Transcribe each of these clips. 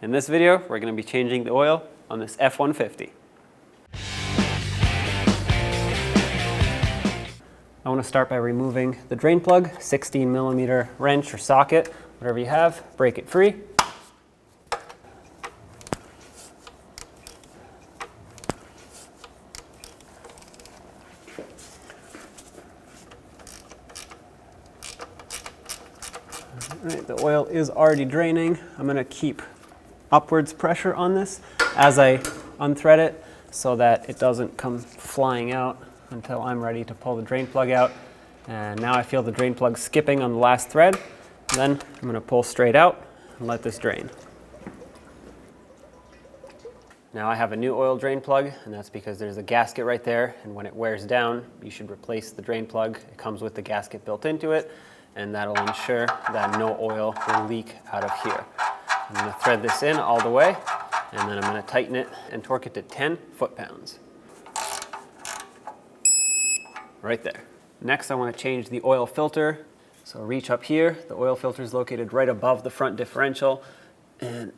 In this video, we're going to be changing the oil on this F-150. I want to start by removing the drain plug, 16mm wrench or socket, whatever you have, break it free. All right, the oil is already draining. I'm going to keep upwards pressure on this as I unthread it so that it doesn't come flying out until I'm ready to pull the drain plug out. And now I feel the drain plug skipping on the last thread. Then I'm going to pull straight out and let this drain. Now I have a new oil drain plug, and that's because there's a gasket right there, and when it wears down, you should replace the drain plug. It comes with the gasket built into it, and that'll ensure that no oil will leak out of here. I'm going to thread this in all the way, and then I'm going to tighten it and torque it to 10 foot-pounds. Right there. Next, I want to change the oil filter. So reach up here. The oil filter is located right above the front differential, and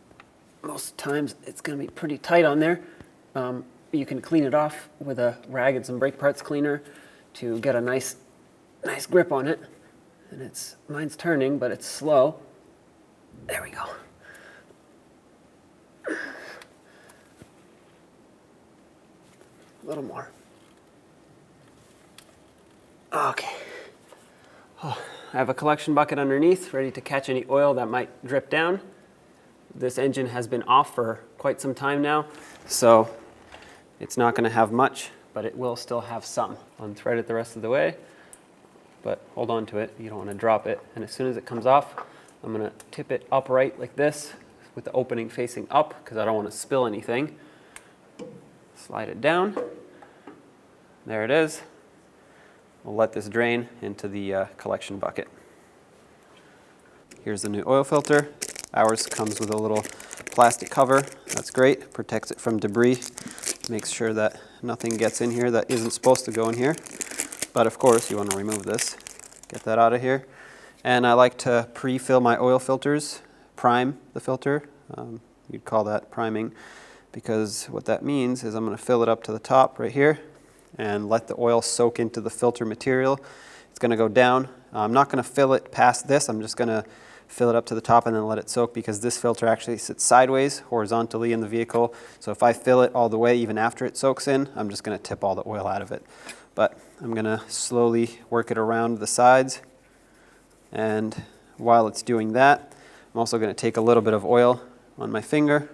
most times it's going to be pretty tight on there. You can clean it off with a rag and some brake parts cleaner to get a nice grip on it. And mine's turning, but it's slow. There we go. A little more. Okay. I have a collection bucket underneath, ready to catch any oil that might drip down. This engine has been off for quite some time now, so it's not going to have much, but it will still have some. Unthread it the rest of the way, but hold on to it. You don't want to drop it. And as soon as it comes off, I'm going to tip it upright like this with the opening facing up because I don't want to spill anything. Slide it down. There it is. We'll let this drain into the collection bucket. Here's the new oil filter. Ours comes with a little plastic cover. That's great. Protects it from debris. Makes sure that nothing gets in here that isn't supposed to go in here. But of course, you want to remove this. Get that out of here. And I like to pre-fill my oil filters, prime the filter. You'd call that priming, because what that means is I'm going to fill it up to the top right here and let the oil soak into the filter material. It's going to go down. I'm not going to fill it past this. I'm just going to fill it up to the top and then let it soak, because this filter actually sits sideways, horizontally in the vehicle. So if I fill it all the way, even after it soaks in, I'm just going to tip all the oil out of it. But I'm going to slowly work it around the sides. And while it's doing that, I'm also going to take a little bit of oil on my finger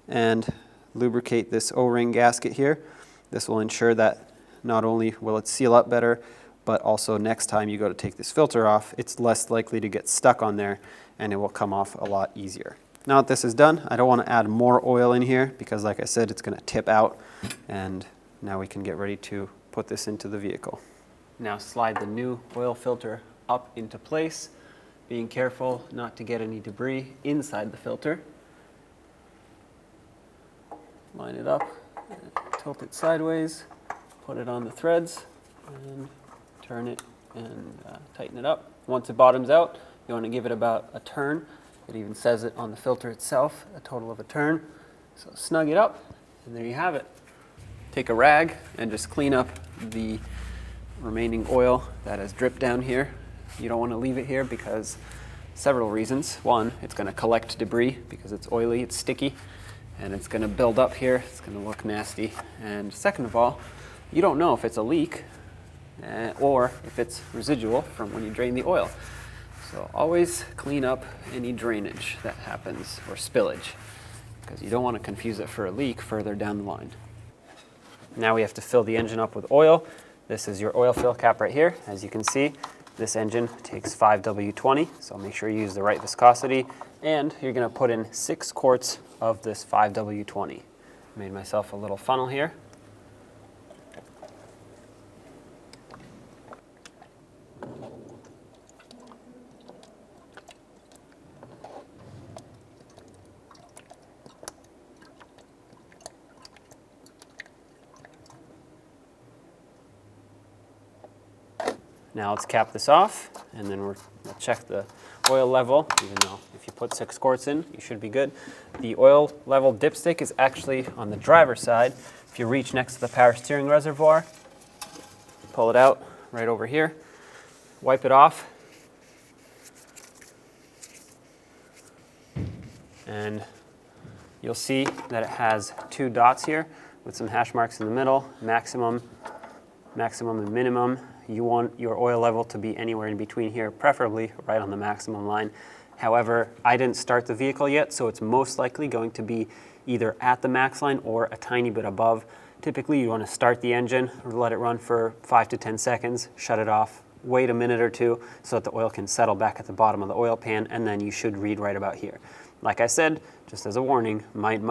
and lubricate this O-ring gasket here. This will ensure that not only will it seal up better, but also next time you go to take this filter off, it's less likely to get stuck on there and it will come off a lot easier. Now that this is done, I don't want to add more oil in here because, like I said, it's going to tip out, and now we can get ready to put this into the vehicle. Now slide the new oil filter up into place, being careful not to get any debris inside the filter. Line it up, tilt it sideways, put it on the threads, and turn it and tighten it up. Once it bottoms out, you want to give it about a turn. It even says it on the filter itself, a total of a turn. So snug it up, and there you have it. Take a rag and just clean up the remaining oil that has dripped down here. You don't want to leave it here because several reasons. One, it's going to collect debris because it's oily, it's sticky, and it's going to build up here. It's going to look nasty. And second of all, you don't know if it's a leak or if it's residual from when you drain the oil. So always clean up any drainage that happens or spillage, because you don't want to confuse it for a leak further down the line. Now we have to fill the engine up with oil. This is your oil fill cap right here. As you can see, this engine takes 5W20, so make sure you use the right viscosity, and you're going to put in 6 quarts of this 5W20. Made myself a little funnel here. Now let's cap this off. and then we'll check the oil level, even though if you put 6 quarts in, you should be good. The oil level dipstick is actually on the driver's side. If you reach next to the power steering reservoir, pull it out right over here, wipe it off, and you'll see that it has 2 dots here with some hash marks in the middle, maximum and minimum. You want your oil level to be anywhere in between here, preferably right on the maximum line. However, I didn't start the vehicle yet, so it's most likely going to be either at the max line or a tiny bit above. Typically, you want to start the engine, let it run for 5 to 10 seconds, shut it off, wait a minute or two so that the oil can settle back at the bottom of the oil pan, and then you should read right about here. Like I said, just as a warning, mine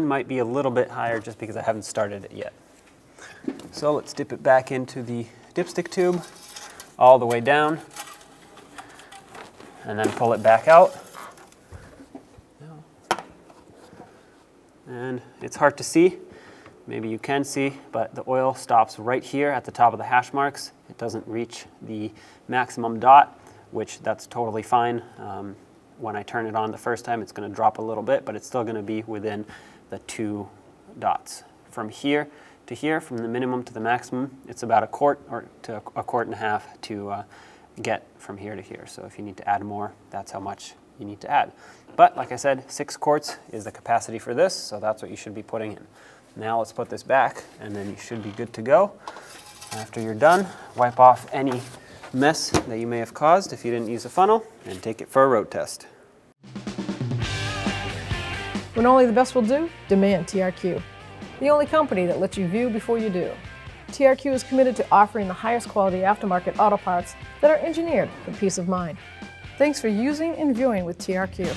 might be a little bit higher just because I haven't started it yet. So let's dip it back into the dipstick tube all the way down and then pull it back out. And it's hard to see, maybe you can see, but the oil stops right here at the top of the hash marks. It doesn't reach the maximum dot, which that's totally fine. When I turn it on the first time, it's going to drop a little bit, but it's still going to be within the 2 dots. From here to here, from the minimum to the maximum, it's about a quart or to a quart and a half to get from here to here. So if you need to add more, that's how much you need to add. But like I said, 6 quarts is the capacity for this, so that's what you should be putting in. Now let's put this back, and then you should be good to go. After you're done, wipe off any mess that you may have caused if you didn't use a funnel, and take it for a road test. When only the best will do, demand TRQ. The only company that lets you view before you do. TRQ is committed to offering the highest quality aftermarket auto parts that are engineered for peace of mind. Thanks for using and viewing with TRQ.